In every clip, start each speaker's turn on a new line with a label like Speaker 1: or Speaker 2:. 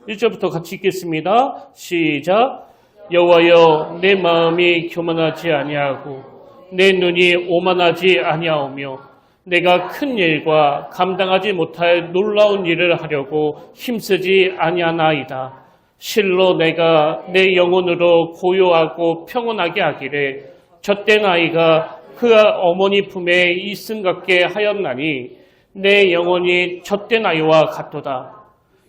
Speaker 1: 1절부터 같이 읽겠습니다. 시작. 여호와여, 내 마음이 교만하지 아니하고 내 눈이 오만하지 아니하오며 내가 큰 일과 감당하지 못할 놀라운 일을 하려고 힘쓰지 아니하나이다. 실로 내가 내 영혼으로 고요하고 평온하게 하기를 젖된 아이가 그 어머니 품에 있음 같게 하였나니 내 영혼이 젖된 아이와 같도다.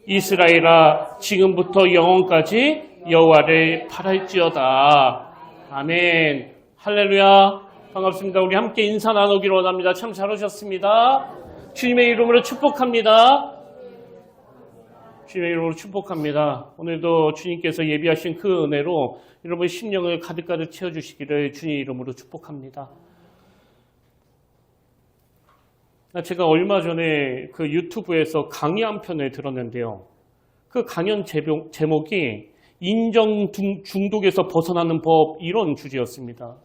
Speaker 1: 이스라엘아, 지금부터 영원까지 여호와를 바랄지어다. 아멘. 할렐루야. 반갑습니다. 우리 함께 인사 나누기로 원합니다. 참 잘 오셨습니다. 주님의 이름으로 축복합니다. 주님의 이름으로 축복합니다. 오늘도 주님께서 예비하신 그 은혜로 여러분의 심령을 가득가득 채워주시기를 주님의 이름으로 축복합니다. 제가 얼마 전에 그 유튜브에서 강의 한 편을 들었는데요. 그 강연 제목이 인정 중독에서 벗어나는 법, 이런 주제였습니다.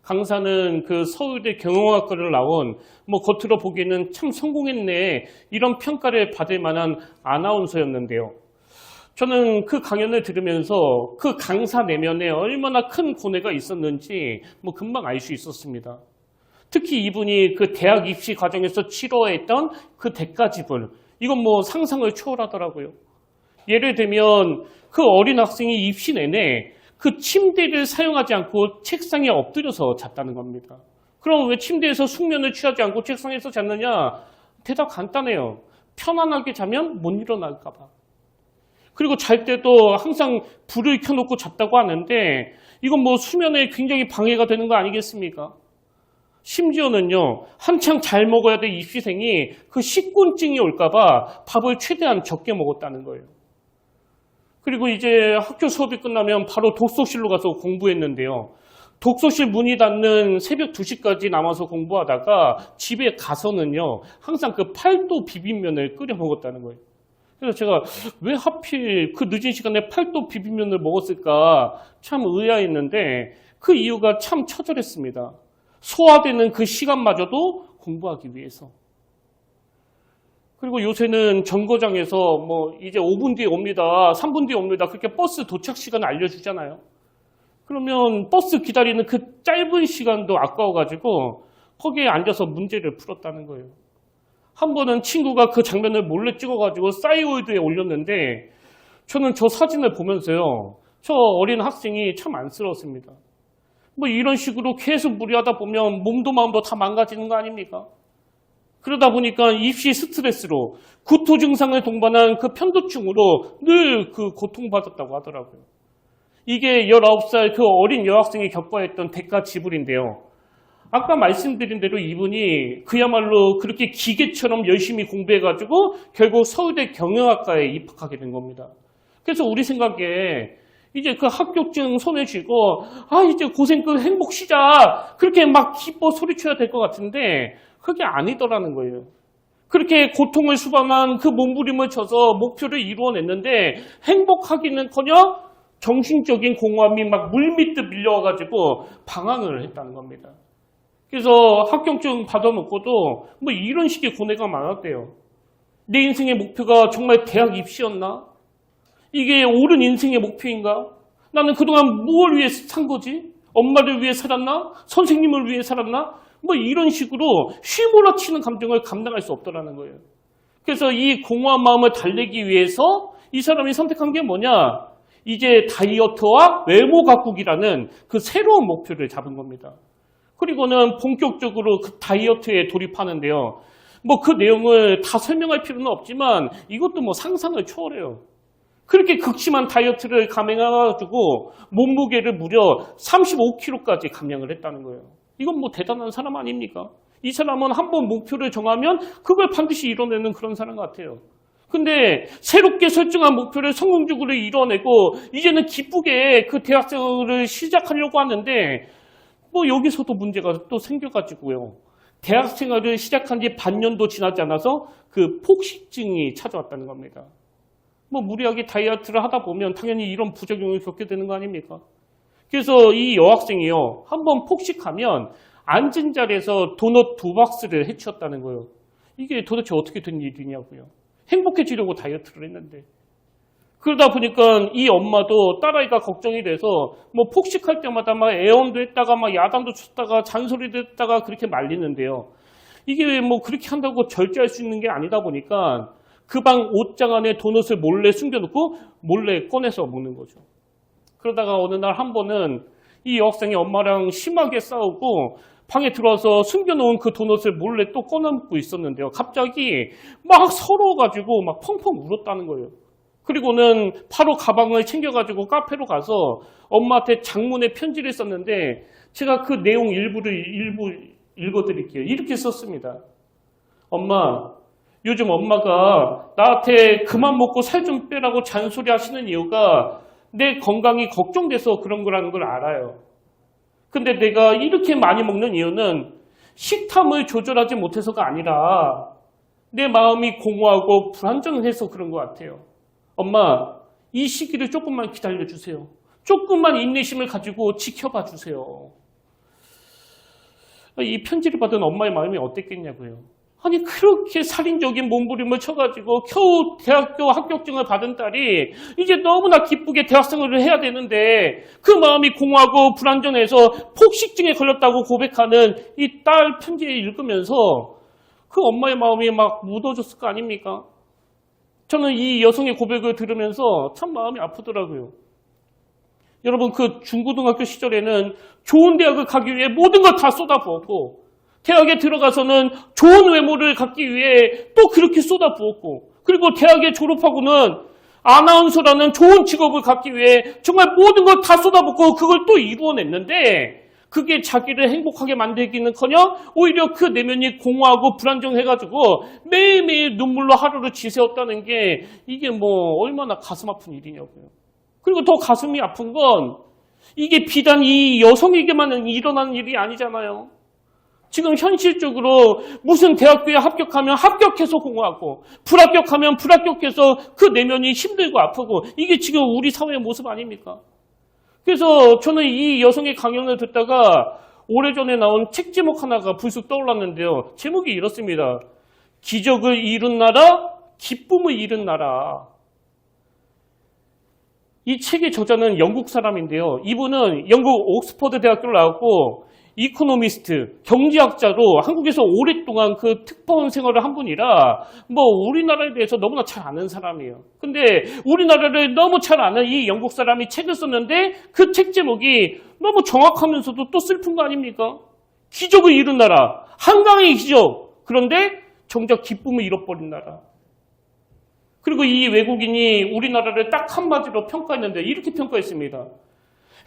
Speaker 1: 강사는 그 서울대 경영학과를 나온 겉으로 보기에는 참 성공했네, 이런 평가를 받을 만한 아나운서였는데요. 저는 그 강연을 들으면서 그 강사 내면에 얼마나 큰 고뇌가 있었는지 금방 알 수 있었습니다. 특히 이분이 그 대학 입시 과정에서 치러했던 그 대가지불, 이건 상상을 초월하더라고요. 예를 들면 그 어린 학생이 입시 내내 그 침대를 사용하지 않고 책상에 엎드려서 잤다는 겁니다. 그럼 왜 침대에서 숙면을 취하지 않고 책상에서 잤느냐? 대답 간단해요. 편안하게 자면 못 일어날까 봐. 그리고 잘 때도 항상 불을 켜놓고 잤다고 하는데 이건 수면에 굉장히 방해가 되는 거 아니겠습니까? 심지어는요, 한창 잘 먹어야 될 입시생이 그 식곤증이 올까 봐 밥을 최대한 적게 먹었다는 거예요. 그리고 이제 학교 수업이 끝나면 바로 독서실로 가서 공부했는데요. 독서실 문이 닫는 새벽 2시까지 남아서 공부하다가 집에 가서는요, 항상 그 팔도 비빔면을 끓여 먹었다는 거예요. 그래서 제가 왜 하필 그 늦은 시간에 팔도 비빔면을 먹었을까 참 의아했는데 그 이유가 참 처절했습니다. 소화되는 그 시간마저도 공부하기 위해서. 그리고 요새는 정거장에서 이제 5분 뒤에 옵니다, 3분 뒤에 옵니다, 그렇게 버스 도착 시간을 알려주잖아요. 그러면 버스 기다리는 그 짧은 시간도 아까워가지고 거기에 앉아서 문제를 풀었다는 거예요. 한 번은 친구가 그 장면을 몰래 찍어가지고 싸이월드에 올렸는데 저는 저 사진을 보면서요, 저 어린 학생이 참 안쓰러웠습니다. 이런 식으로 계속 무리하다 보면 몸도 마음도 다 망가지는 거 아닙니까? 그러다 보니까 입시 스트레스로 구토 증상을 동반한 그 편도증으로 늘 그 고통받았다고 하더라고요. 이게 19살 그 어린 여학생이 겪어야 했던 대가지불인데요. 아까 말씀드린 대로 이분이 그야말로 그렇게 기계처럼 열심히 공부해가지고 결국 서울대 경영학과에 입학하게 된 겁니다. 그래서 우리 생각에 이제 그 합격증 손에 쥐고 이제 고생 끝 행복 시작, 그렇게 막 기뻐 소리쳐야 될 것 같은데 그게 아니더라는 거예요. 그렇게 고통을 수반한 그 몸부림을 쳐서 목표를 이루어냈는데 행복하기는커녕 정신적인 공허함이 막 물밀듯 밀려와가지고 방황을 했다는 겁니다. 그래서 합격증 받아놓고도 이런 식의 고뇌가 많았대요. 내 인생의 목표가 정말 대학 입시였나? 이게 옳은 인생의 목표인가? 나는 그동안 무엇을 위해 산 거지? 엄마를 위해 살았나? 선생님을 위해 살았나? 이런 식으로 휘몰아치는 감정을 감당할 수 없더라는 거예요. 그래서 이 공허한 마음을 달래기 위해서 이 사람이 선택한 게 뭐냐? 이제 다이어트와 외모 가꾸기라는 그 새로운 목표를 잡은 겁니다. 그리고는 본격적으로 그 다이어트에 돌입하는데요. 그 내용을 다 설명할 필요는 없지만 이것도 상상을 초월해요. 그렇게 극심한 다이어트를 감행해가지고 몸무게를 무려 35kg까지 감량을 했다는 거예요. 이건 대단한 사람 아닙니까? 이 사람은 한번 목표를 정하면 그걸 반드시 이뤄내는 그런 사람 같아요. 근데 새롭게 설정한 목표를 성공적으로 이뤄내고 이제는 기쁘게 그 대학생활을 시작하려고 하는데 여기서도 문제가 또 생겨가지고요. 대학생활을 시작한 지 반년도 지나지 않아서 그 폭식증이 찾아왔다는 겁니다. 무리하게 다이어트를 하다 보면 당연히 이런 부작용을 겪게 되는 거 아닙니까? 그래서 이 여학생이요, 한번 폭식하면 앉은 자리에서 도넛 2박스를 해치웠다는 거예요. 이게 도대체 어떻게 된 일이냐고요. 행복해지려고 다이어트를 했는데. 그러다 보니까 이 엄마도 딸아이가 걱정이 돼서 뭐 폭식할 때마다 막 애원도 했다가 막 야단도 쳤다가 잔소리도 했다가 그렇게 말리는데요. 이게 뭐 그렇게 한다고 절제할 수 있는 게 아니다 보니까 그 방 옷장 안에 도넛을 몰래 숨겨놓고 몰래 꺼내서 먹는 거죠. 그러다가 어느 날 한 번은 이 여학생이 엄마랑 심하게 싸우고 방에 들어와서 숨겨놓은 그 도넛을 몰래 또 꺼내먹고 있었는데요. 갑자기 막 서러워가지고 막 펑펑 울었다는 거예요. 그리고는 바로 가방을 챙겨가지고 카페로 가서 엄마한테 장문의 편지를 썼는데 제가 그 내용 일부 읽어드릴게요. 이렇게 썼습니다. 엄마, 요즘 엄마가 나한테 그만 먹고 살 좀 빼라고 잔소리 하시는 이유가 내 건강이 걱정돼서 그런 거라는 걸 알아요. 근데 내가 이렇게 많이 먹는 이유는 식탐을 조절하지 못해서가 아니라 내 마음이 공허하고 불안정해서 그런 것 같아요. 엄마, 이 시기를 조금만 기다려주세요. 조금만 인내심을 가지고 지켜봐 주세요. 이 편지를 받은 엄마의 마음이 어땠겠냐고요. 아니 그렇게 살인적인 몸부림을 쳐가지고 겨우 대학교 합격증을 받은 딸이 이제 너무나 기쁘게 대학생활을 해야 되는데 그 마음이 공허하고 불안정해서 폭식증에 걸렸다고 고백하는 이 딸 편지를 읽으면서 그 엄마의 마음이 막 묻어졌을 거 아닙니까? 저는 이 여성의 고백을 들으면서 참 마음이 아프더라고요. 여러분 그 중고등학교 시절에는 좋은 대학을 가기 위해 모든 걸 다 쏟아부었고 대학에 들어가서는 좋은 외모를 갖기 위해 또 그렇게 쏟아부었고 그리고 대학에 졸업하고는 아나운서라는 좋은 직업을 갖기 위해 정말 모든 걸 다 쏟아붓고 그걸 또 이루어냈는데 그게 자기를 행복하게 만들기는커녕 오히려 그 내면이 공허하고 불안정해가지고 매일매일 눈물로 하루를 지새웠다는 게 이게 뭐 얼마나 가슴 아픈 일이냐고요. 그리고 더 가슴이 아픈 건 이게 비단 이 여성에게만 일어나는 일이 아니잖아요. 지금 현실적으로 무슨 대학교에 합격하면 합격해서 공허하고 불합격하면 불합격해서 그 내면이 힘들고 아프고 이게 지금 우리 사회의 모습 아닙니까? 그래서 저는 이 여성의 강연을 듣다가 오래전에 나온 책 제목 하나가 불쑥 떠올랐는데요. 제목이 이렇습니다. 기적을 이룬 나라, 기쁨을 잃은 나라. 이 책의 저자는 영국 사람인데요. 이분은 영국 옥스퍼드 대학교를 나왔고 이코노미스트, 경제학자로 한국에서 오랫동안 그 특파원 생활을 한 분이라 뭐 우리나라에 대해서 너무나 잘 아는 사람이에요. 근데 우리나라를 너무 잘 아는 이 영국 사람이 책을 썼는데 그 책 제목이 너무 정확하면서도 또 슬픈 거 아닙니까? 기적을 이룬 나라, 한강의 기적. 그런데 정작 기쁨을 잃어버린 나라. 그리고 이 외국인이 우리나라를 딱 한마디로 평가했는데 이렇게 평가했습니다.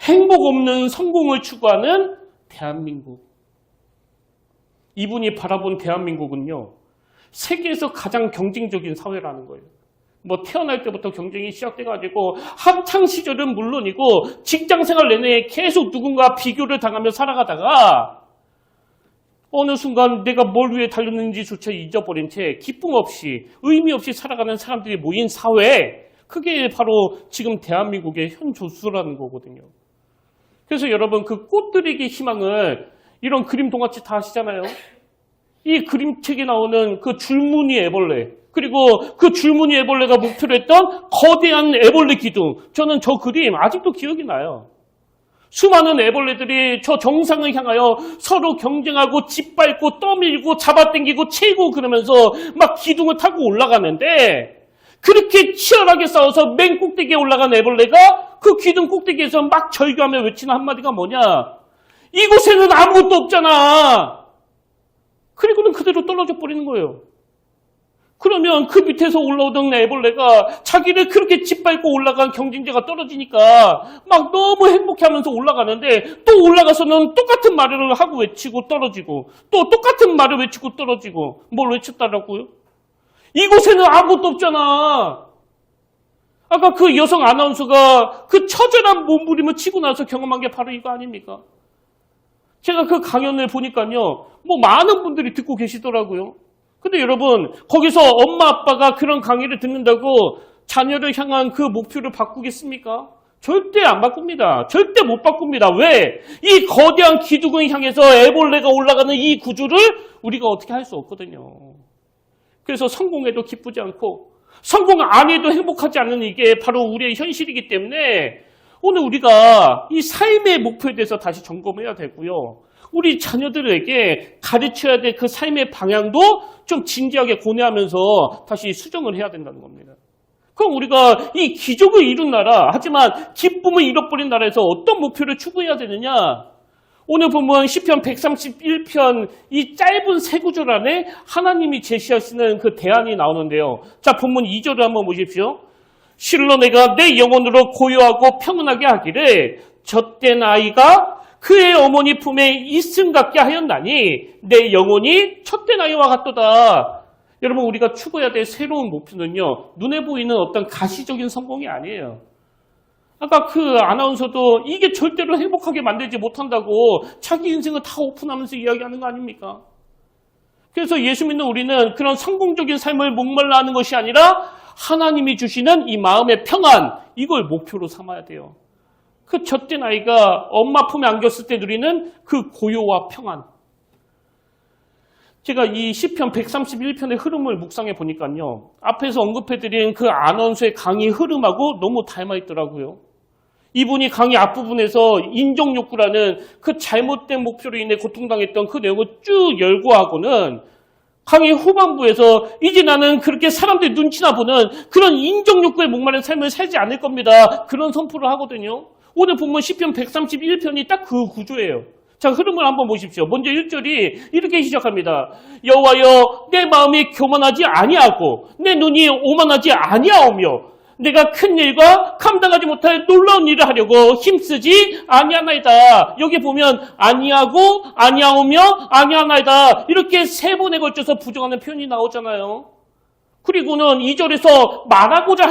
Speaker 1: 행복 없는 성공을 추구하는 대한민국. 이분이 바라본 대한민국은요, 세계에서 가장 경쟁적인 사회라는 거예요. 뭐 태어날 때부터 경쟁이 시작돼가지고 학창 시절은 물론이고 직장 생활 내내 계속 누군가 비교를 당하며 살아가다가 어느 순간 내가 뭘 위해 달렸는지조차 잊어버린 채 기쁨 없이 의미 없이 살아가는 사람들이 모인 사회, 그게 바로 지금 대한민국의 현조수라는 거거든요. 그래서 여러분 그 꽃들에게 희망을 이런 그림 동화책 다 아시잖아요. 이 그림책에 나오는 그 줄무늬 애벌레 그리고 그 줄무늬 애벌레가 목표로 했던 거대한 애벌레 기둥, 저는 저 그림 아직도 기억이 나요. 수많은 애벌레들이 저 정상을 향하여 서로 경쟁하고 짓밟고 떠밀고 잡아당기고 채고 그러면서 막 기둥을 타고 올라가는데 그렇게 치열하게 싸워서 맨 꼭대기에 올라간 애벌레가 그 기둥 꼭대기에서 막 절규하며 외치는 한마디가 뭐냐? 이곳에는 아무것도 없잖아. 그리고는 그대로 떨어져 버리는 거예요. 그러면 그 밑에서 올라오던 애벌레가 자기를 그렇게 짓밟고 올라간 경쟁자가 떨어지니까 막 너무 행복해하면서 올라가는데 또 올라가서는 똑같은 말을 하고 외치고 떨어지고 또 똑같은 말을 외치고 떨어지고 뭘 외쳤다라고요? 이곳에는 아무것도 없잖아. 아까 그 여성 아나운서가 그 처절한 몸부림을 치고 나서 경험한 게 바로 이거 아닙니까? 제가 그 강연을 보니까요, 뭐 많은 분들이 듣고 계시더라고요. 근데 여러분, 거기서 엄마 아빠가 그런 강의를 듣는다고 자녀를 향한 그 목표를 바꾸겠습니까? 절대 안 바꿉니다. 절대 못 바꿉니다. 왜? 이 거대한 기둥을 향해서 애벌레가 올라가는 이 구조를 우리가 어떻게 할 수 없거든요. 그래서 성공해도 기쁘지 않고 성공 안 해도 행복하지 않는 이게 바로 우리의 현실이기 때문에 오늘 우리가 이 삶의 목표에 대해서 다시 점검해야 되고요. 우리 자녀들에게 가르쳐야 될 그 삶의 방향도 좀 진지하게 고뇌하면서 다시 수정을 해야 된다는 겁니다. 그럼 우리가 이 기적을 이룬 나라, 하지만 기쁨을 잃어버린 나라에서 어떤 목표를 추구해야 되느냐? 오늘 보면 시편 131편 이 짧은 세 구절 안에 하나님이 제시하시는 그 대안이 나오는데요. 자, 본문 2절을 한번 보십시오. 실로 내가 내 영혼으로 고요하고 평안하게 하기를 젖된 아이가 그의 어머니 품에 있음 같게 하였나니 내 영혼이 젖된 아이와 같도다. 여러분, 우리가 추구해야 될 새로운 목표는요, 눈에 보이는 어떤 가시적인 성공이 아니에요. 아까 그 아나운서도 이게 절대로 행복하게 만들지 못한다고 자기 인생을 다 오픈하면서 이야기하는 거 아닙니까? 그래서 예수 믿는 우리는 그런 성공적인 삶을 목말라 하는 것이 아니라 하나님이 주시는 이 마음의 평안, 이걸 목표로 삼아야 돼요. 그 젖된 아이가 엄마 품에 안겼을 때 누리는 그 고요와 평안. 제가 이 시편 131편의 흐름을 묵상해 보니까요, 앞에서 언급해드린 그 아나운서의 강의 흐름하고 너무 닮아있더라고요. 이분이 강의 앞부분에서 인정욕구라는 그 잘못된 목표로 인해 고통당했던 그 내용을 쭉 열거하고는 강의 후반부에서 이제 나는 그렇게 사람들 눈치나 보는 그런 인정욕구에 목마른 삶을 살지 않을 겁니다. 그런 선포를 하거든요. 오늘 본문 시편 131편이 딱 그 구조예요. 자, 흐름을 한번 보십시오. 먼저 1절이 이렇게 시작합니다. 여호와여, 내 마음이 교만하지 아니하고 내 눈이 오만하지 아니하오며 내가 큰 일과 감당하지 못할 놀라운 일을 하려고 힘쓰지 아니하나이다. 여기 보면 아니하고 아니하오며 아니하나이다. 이렇게 세 번에 걸쳐서 부정하는 표현이 나오잖아요. 그리고는 2절에서 말하고자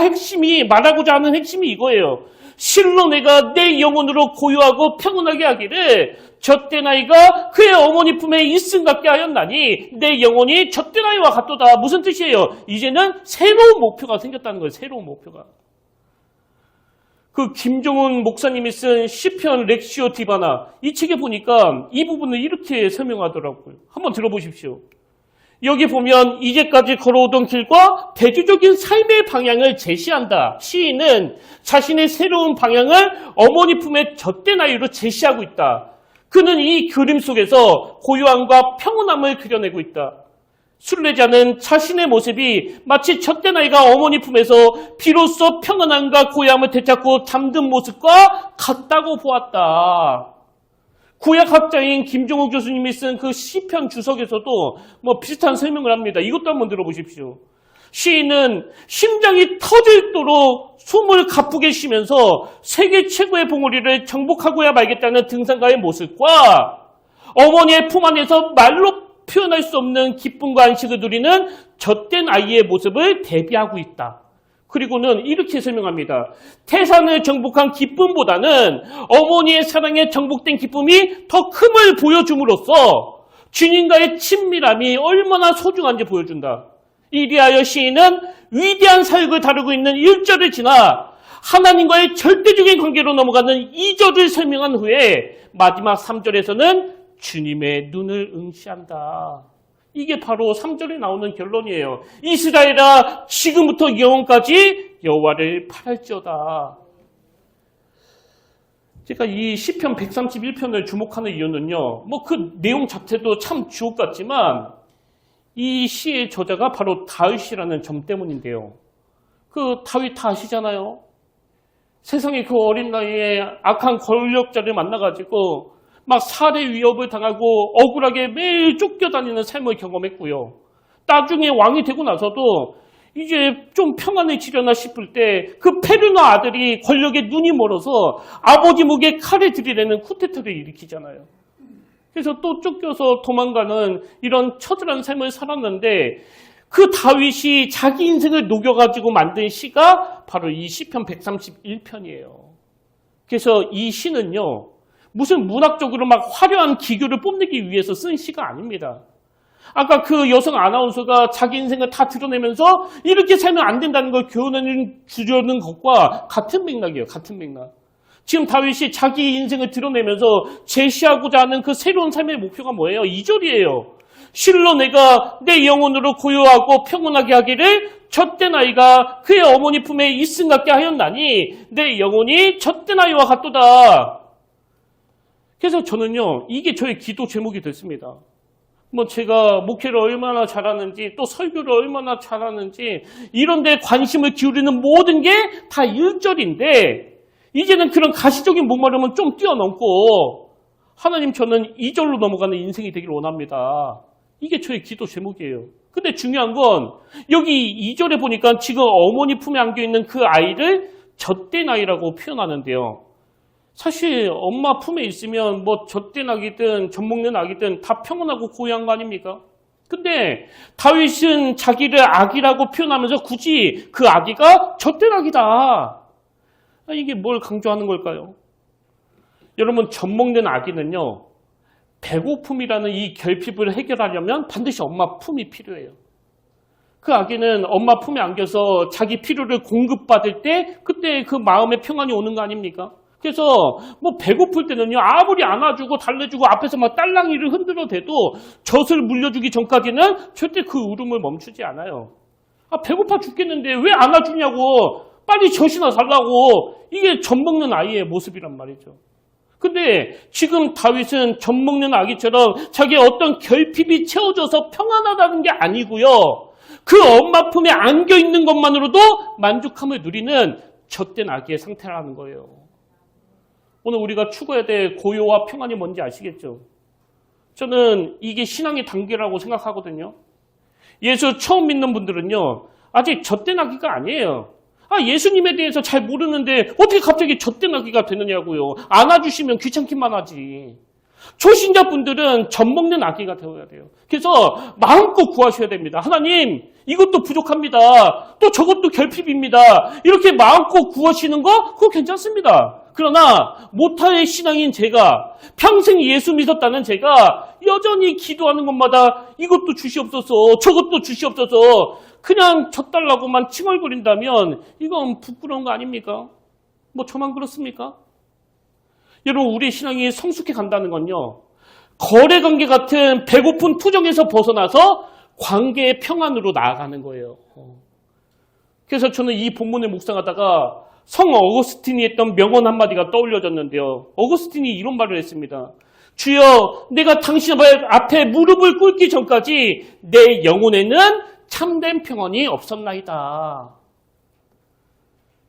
Speaker 1: 하는 핵심이 이거예요. 실로 내가 내 영혼으로 고요하고 평온하게 하기를 젖된 아이가 그의 어머니 품에 있음 같게 하였나니 내 영혼이 젖된 아이와 같도다. 무슨 뜻이에요? 이제는 새로운 목표가 생겼다는 거예요. 새로운 목표가. 그 김종훈 목사님이 쓴 시편 렉시오 디바나, 이 책에 보니까 이 부분을 이렇게 설명하더라고요. 한번 들어보십시오. 여기 보면 이제까지 걸어오던 길과 대조적인 삶의 방향을 제시한다. 시인은 자신의 새로운 방향을 어머니 품에 젖된 아이로 제시하고 있다. 그는 이 그림 속에서 고요함과 평온함을 그려내고 있다. 순례자는 자신의 모습이 마치 젖된 아이가 어머니 품에서 비로소 평온함과 고요함을 되찾고 잠든 모습과 같다고 보았다. 구약학자인 김종욱 교수님이 쓴 그 시편 주석에서도 뭐 비슷한 설명을 합니다. 이것도 한번 들어보십시오. 시인은 심장이 터질도록 숨을 가쁘게 쉬면서 세계 최고의 봉우리를 정복하고야 말겠다는 등산가의 모습과 어머니의 품 안에서 말로 표현할 수 없는 기쁨과 안식을 누리는 젖된 아이의 모습을 대비하고 있다. 그리고는 이렇게 설명합니다. 태산을 정복한 기쁨보다는 어머니의 사랑에 정복된 기쁨이 더 큼을 보여줌으로써 주님과의 친밀함이 얼마나 소중한지 보여준다. 이리하여 시인은 위대한 사역을 다루고 있는 1절을 지나 하나님과의 절대적인 관계로 넘어가는 2절을 설명한 후에 마지막 3절에서는 주님의 눈을 응시한다. 이게 바로 3절에 나오는 결론이에요. 이스라엘아, 지금부터 영원까지 여호와를 팔할지어다. 제가 이 시편 131편을 주목하는 이유는요, 뭐 그 내용 자체도 참 주옥 같지만 이 시의 저자가 바로 다윗이라는 점 때문인데요. 그 다윗 다 아시잖아요. 세상에 그 어린 나이에 악한 권력자를 만나가지고 막 살해 위협을 당하고 억울하게 매일 쫓겨다니는 삶을 경험했고요. 나중에 왕이 되고 나서도 이제 좀 평안해지려나 싶을 때 그 페르나 아들이 권력에 눈이 멀어서 아버지 목에 칼을 들이대는 쿠데타를 일으키잖아요. 그래서 또 쫓겨서 도망가는 이런 처절한 삶을 살았는데 그 다윗이 자기 인생을 녹여가지고 만든 시가 바로 이 시편 131편이에요. 그래서 이 시는요, 무슨 문학적으로 막 화려한 기교를 뽐내기 위해서 쓴 시가 아닙니다. 아까 그 여성 아나운서가 자기 인생을 다 드러내면서 이렇게 살면 안 된다는 걸 교훈을 주려는 것과 같은 맥락이에요. 같은 맥락. 지금 다윗이 자기 인생을 드러내면서 제시하고자 하는 그 새로운 삶의 목표가 뭐예요? 2절이에요. 실로 내가 내 영혼으로 고요하고 평온하게 하기를 젖된 아이가 그의 어머니 품에 있음 같게 하였나니 내 영혼이 젖된 아이와 같도다. 그래서 저는요, 이게 저의 기도 제목이 됐습니다. 뭐 제가 목회를 얼마나 잘하는지 또 설교를 얼마나 잘하는지 이런 데 관심을 기울이는 모든 게 다 1절인데 이제는 그런 가시적인 목마름은 좀 뛰어넘고 하나님 저는 2절로 넘어가는 인생이 되길 원합니다. 이게 저의 기도 제목이에요. 근데 중요한 건 여기 2절에 보니까 지금 어머니 품에 안겨있는 그 아이를 젖된 아이라고 표현하는데요. 사실 엄마 품에 있으면 뭐 젖된 아기든 젖먹는 아기든 다 평온하고 고요한 거 아닙니까? 근데 다윗은 자기를 아기라고 표현하면서 굳이 그 아기가 젖된 아기다. 이게 뭘 강조하는 걸까요? 여러분, 젖먹는 아기는요, 배고픔이라는 이 결핍을 해결하려면 반드시 엄마 품이 필요해요. 그 아기는 엄마 품에 안겨서 자기 필요를 공급받을 때 그때 그 마음의 평안이 오는 거 아닙니까? 그래서 뭐 배고플 때는요, 아무리 안아주고 달래주고 앞에서 막 딸랑이를 흔들어 대도 젖을 물려주기 전까지는 절대 그 울음을 멈추지 않아요. 아, 배고파 죽겠는데 왜 안아주냐고, 빨리 젖이나 달라고. 이게 젖 먹는 아이의 모습이란 말이죠. 근데 지금 다윗은 젖 먹는 아기처럼 자기의 어떤 결핍이 채워져서 평안하다는 게 아니고요, 그 엄마 품에 안겨있는 것만으로도 만족함을 누리는 젖된 아기의 상태라는 거예요. 오늘 우리가 추구해야 될 고요와 평안이 뭔지 아시겠죠? 저는 이게 신앙의 단계라고 생각하거든요. 예수 처음 믿는 분들은요, 아직 젖된 아기가 아니에요. 예수님에 대해서 잘 모르는데 어떻게 갑자기 젖된 아기가 되느냐고요. 안아주시면 귀찮기만 하지. 초신자분들은 젖 먹는 아기가 되어야 돼요. 그래서 마음껏 구하셔야 됩니다. 하나님, 이것도 부족합니다. 또 저것도 결핍입니다. 이렇게 마음껏 구하시는 거 그거 괜찮습니다. 그러나 못할 신앙인 제가, 평생 예수 믿었다는 제가 여전히 기도하는 것마다 이것도 주시옵소서, 저것도 주시옵소서 그냥 젖달라고만 칭얼거린다면 이건 부끄러운 거 아닙니까? 뭐 저만 그렇습니까? 여러분, 우리의 신앙이 성숙해 간다는 건요, 거래관계 같은 배고픈 투정에서 벗어나서 관계의 평안으로 나아가는 거예요. 그래서 저는 이 본문을 묵상하다가 성 어거스틴이 했던 명언 한마디가 떠올려졌는데요. 어거스틴이 이런 말을 했습니다. 주여, 내가 당신 앞에 무릎을 꿇기 전까지 내 영혼에는 참된 평안이 없었나이다.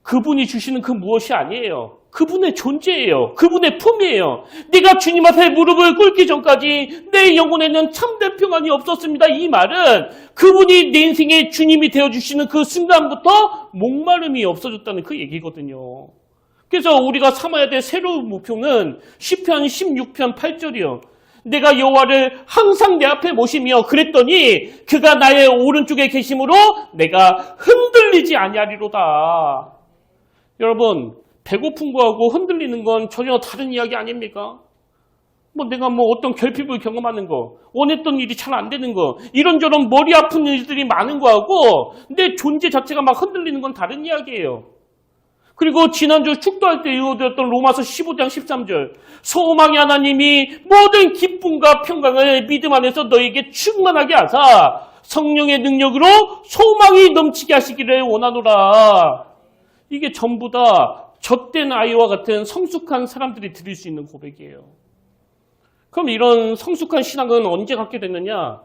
Speaker 1: 그분이 주시는 그 무엇이 아니에요. 그분의 존재예요. 그분의 품이에요. 내가 주님 앞에 무릎을 꿇기 전까지 내 영혼에는 참된 평안이 없었습니다. 이 말은 그분이 내 인생의 주님이 되어주시는 그 순간부터 목마름이 없어졌다는 그 얘기거든요. 그래서 우리가 삼아야 될 새로운 목표는 시편 16편 8절이요. 내가 여호와를 항상 내 앞에 모시며 그랬더니 그가 나의 오른쪽에 계심으로 내가 흔들리지 아니하리로다. 여러분, 배고픈 거하고 흔들리는 건 전혀 다른 이야기 아닙니까? 내가 어떤 결핍을 경험하는 거, 원했던 일이 잘 안 되는 거, 이런저런 머리 아픈 일들이 많은 거하고 내 존재 자체가 막 흔들리는 건 다른 이야기예요. 그리고 지난주 축도할 때 이루어졌던 로마서 15장 13절, 소망의 하나님이 모든 기쁨과 평강을 믿음 안에서 너에게 충만하게 하사 성령의 능력으로 소망이 넘치게 하시기를 원하노라. 이게 전부 다 젖된 아이와 같은 성숙한 사람들이 드릴 수 있는 고백이에요. 그럼 이런 성숙한 신앙은 언제 갖게 됐느냐?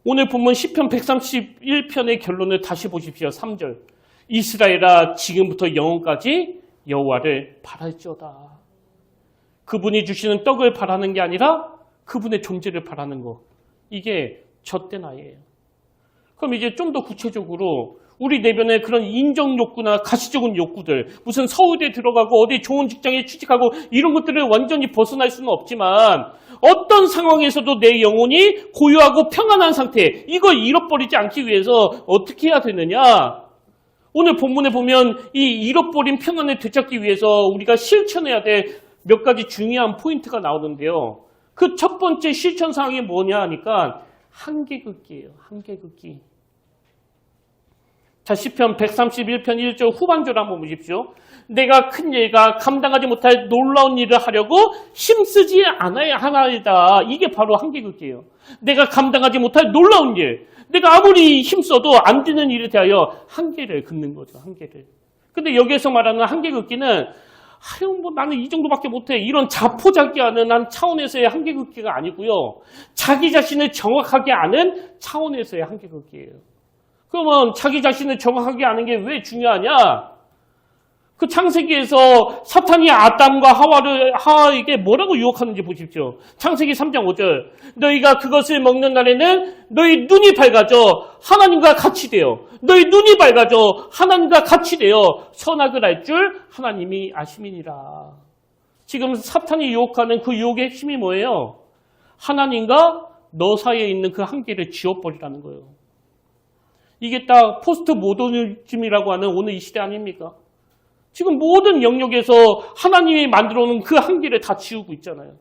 Speaker 1: 오늘 본문 시편 131편의 결론을 다시 보십시오. 3절. 이스라엘아, 지금부터 영원까지 여호와를 바랄지어다. 그분이 주시는 떡을 바라는 게 아니라 그분의 존재를 바라는 거. 이게 젖된 아이예요. 그럼 이제 좀 더 구체적으로 우리 내면의 그런 인정 욕구나 가시적인 욕구들, 무슨 서울대 들어가고 어디 좋은 직장에 취직하고 이런 것들을 완전히 벗어날 수는 없지만 어떤 상황에서도 내 영혼이 고요하고 평안한 상태, 이걸 잃어버리지 않기 위해서 어떻게 해야 되느냐? 오늘 본문에 보면 이 잃어버린 평안을 되찾기 위해서 우리가 실천해야 될 몇 가지 중요한 포인트가 나오는데요. 그 첫 번째 실천 사항이 뭐냐 하니까 한계긋기예요. 한계긋기. 자, 시편 131편 1절 후반절 한번 보십시오. 내가 큰 일과 감당하지 못할 놀라운 일을 하려고 힘쓰지 않아야 하나이다. 이게 바로 한계극기예요. 내가 감당하지 못할 놀라운 일. 내가 아무리 힘써도 안 되는 일에 대하여 한계를 긋는 거죠. 한계를. 근데 여기에서 말하는 한계극기는 아유, 뭐 나는 이 정도밖에 못해. 이런 자포자기하는 한 차원에서의 한계극기가 아니고요. 자기 자신을 정확하게 아는 차원에서의 한계극기예요. 그러면 자기 자신을 정확하게 아는 게 왜 중요하냐? 그 창세기에서 사탄이 아담과 하와에게 뭐라고 유혹하는지 보십시오. 창세기 3장 5절. 너희가 그것을 먹는 날에는 너희 눈이 밝아져 하나님과 같이 되어 너희 눈이 밝아져 하나님과 같이 되어 선악을 알 줄 하나님이 아심이니라. 지금 사탄이 유혹하는 그 유혹의 핵심이 뭐예요? 하나님과 너 사이에 있는 그 한계를 지워버리라는 거예요. 이게 딱 포스트 모더니즘이라고 하는 오늘 이 시대 아닙니까? 지금 모든 영역에서 하나님이 만들어 놓은 그 한계를 다 지우고 있잖아요.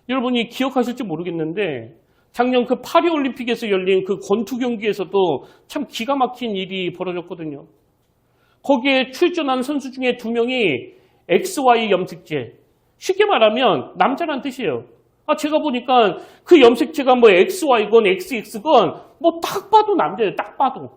Speaker 1: 여러분이 기억하실지 모르겠는데 작년 그 파리올림픽에서 열린 그 권투 경기에서도 참 기가 막힌 일이 벌어졌거든요. 거기에 출전한 선수 중에 2명이 XY 염색체. 쉽게 말하면 남자란 뜻이에요. 제가 보니까 그 염색체가 뭐 XY건 XX건 뭐 딱 봐도 남자예요. 딱 봐도.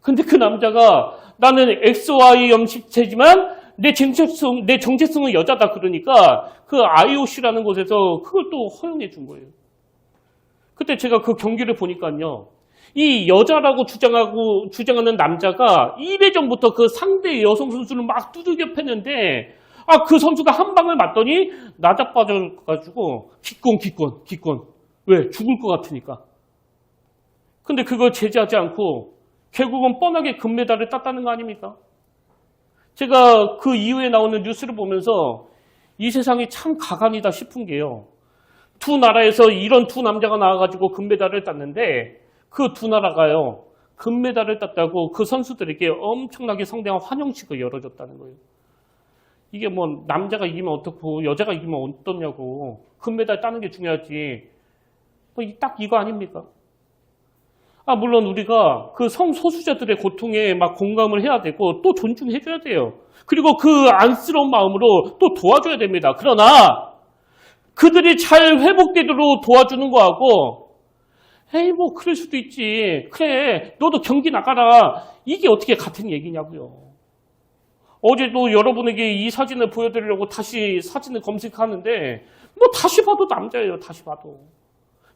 Speaker 1: 근데 그 남자가 나는 XY 염색체지만 내 정체성은 여자다 그러니까 그 IOC라는 곳에서 그걸 또 허용해 준 거예요. 그때 제가 그 경기를 보니까요. 이 여자라고 주장하는 남자가 2회 전부터 그 상대 여성 선수를 막 두들겨 팼는데 그 선수가 한 방을 맞더니 나자빠져가지고 기권. 왜? 죽을 것 같으니까. 근데 그걸 제지하지 않고 결국은 뻔하게 금메달을 땄다는 거 아닙니까? 제가 그 이후에 나오는 뉴스를 보면서 이 세상이 참 가관이다 싶은 게요. 두 나라에서 이런 두 남자가 나와가지고 금메달을 땄는데 그 두 나라가요. 금메달을 땄다고 그 선수들에게 엄청나게 성대한 환영식을 열어줬다는 거예요. 이게 뭐 남자가 이기면 어떻고 여자가 이기면 어떠냐고 금메달 따는 게 중요하지. 뭐 딱 이거 아닙니까? 물론 우리가 그 성소수자들의 고통에 막 공감을 해야 되고 또 존중해줘야 돼요. 그리고 그 안쓰러운 마음으로 또 도와줘야 됩니다. 그러나 그들이 잘 회복되도록 도와주는 거하고 에이 뭐 그럴 수도 있지. 그래 너도 경기 나가라. 이게 어떻게 같은 얘기냐고요. 어제도 여러분에게 이 사진을 보여드리려고 다시 사진을 검색하는데 뭐 다시 봐도 남자예요. 다시 봐도.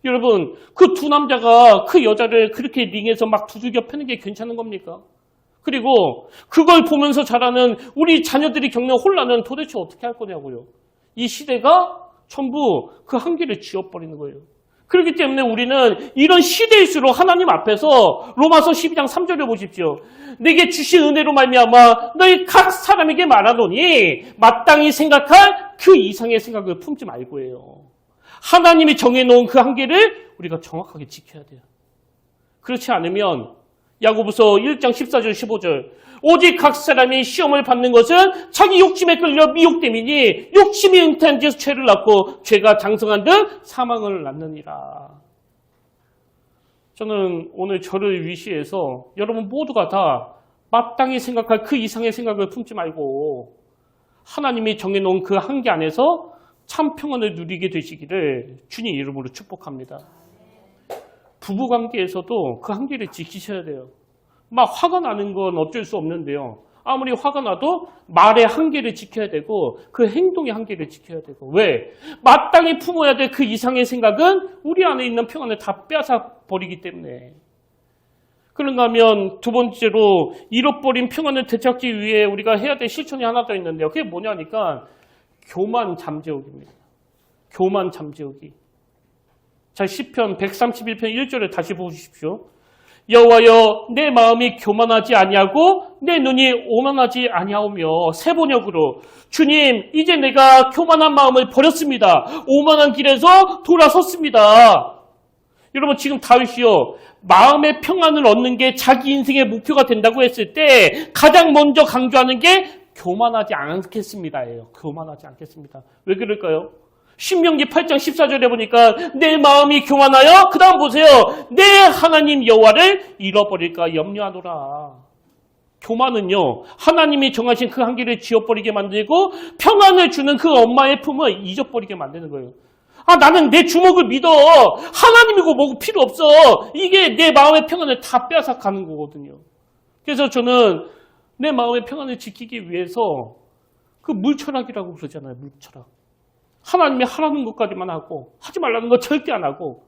Speaker 1: 여러분 그 두 남자가 그 여자를 그렇게 링에서 막 두들겨 패는 게 괜찮은 겁니까? 그리고 그걸 보면서 자라는 우리 자녀들이 겪는 혼란은 도대체 어떻게 할 거냐고요. 이 시대가 전부 그 한계를 지워버리는 거예요. 그렇기 때문에 우리는 이런 시대일수록 하나님 앞에서 로마서 12장 3절을 보십시오. 내게 주신 은혜로 말미암아 너희 각 사람에게 말하노니 마땅히 생각할 그 이상의 생각을 품지 말고 해요. 하나님이 정해놓은 그 한계를 우리가 정확하게 지켜야 돼요. 그렇지 않으면 야고보서 1장 14절 15절 오직 각 사람이 시험을 받는 것은 자기 욕심에 끌려 미혹됨이니 욕심이 잉태한 데서 죄를 낳고 죄가 장성한 듯 사망을 낳느니라. 저는 오늘 저를 위시해서 여러분 모두가 다 마땅히 생각할 그 이상의 생각을 품지 말고 하나님이 정해놓은 그 한계 안에서 참 평안을 누리게 되시기를 주님 이름으로 축복합니다. 부부관계에서도 그 한계를 지키셔야 돼요. 막 화가 나는 건 어쩔 수 없는데요. 아무리 화가 나도 말의 한계를 지켜야 되고 그 행동의 한계를 지켜야 되고 왜? 마땅히 품어야 될 그 이상의 생각은 우리 안에 있는 평안을 다 빼앗아 버리기 때문에. 그런가 하면 두 번째로 잃어버린 평안을 되찾기 위해 우리가 해야 될 실천이 하나 더 있는데요. 그게 뭐냐니까 교만 잠재우기입니다. 교만 잠재우기. 자, 시편 131편 1절을 다시 보십시오. 여호와여 내 마음이 교만하지 아니하고 내 눈이 오만하지 아니하오며 세 번역으로 주님 이제 내가 교만한 마음을 버렸습니다. 오만한 길에서 돌아섰습니다. 여러분 지금 다윗이요 마음의 평안을 얻는 게 자기 인생의 목표가 된다고 했을 때 가장 먼저 강조하는 게 교만하지 않겠습니다예요. 교만하지 않겠습니다. 왜 그럴까요? 신명기 8장 14절에 보니까 내 마음이 교만하여 그 다음 보세요. 내 하나님 여호와를 잃어버릴까 염려하노라. 교만은요, 하나님이 정하신 그 한계를 지워버리게 만들고 평안을 주는 그 엄마의 품을 잊어버리게 만드는 거예요. 나는 내 주먹을 믿어. 하나님이고 뭐고 필요 없어. 이게 내 마음의 평안을 다 빼앗아가는 거거든요. 그래서 저는 내 마음의 평안을 지키기 위해서 그 물철학이라고 그러잖아요. 물철학. 하나님이 하라는 것까지만 하고 하지 말라는 거 절대 안 하고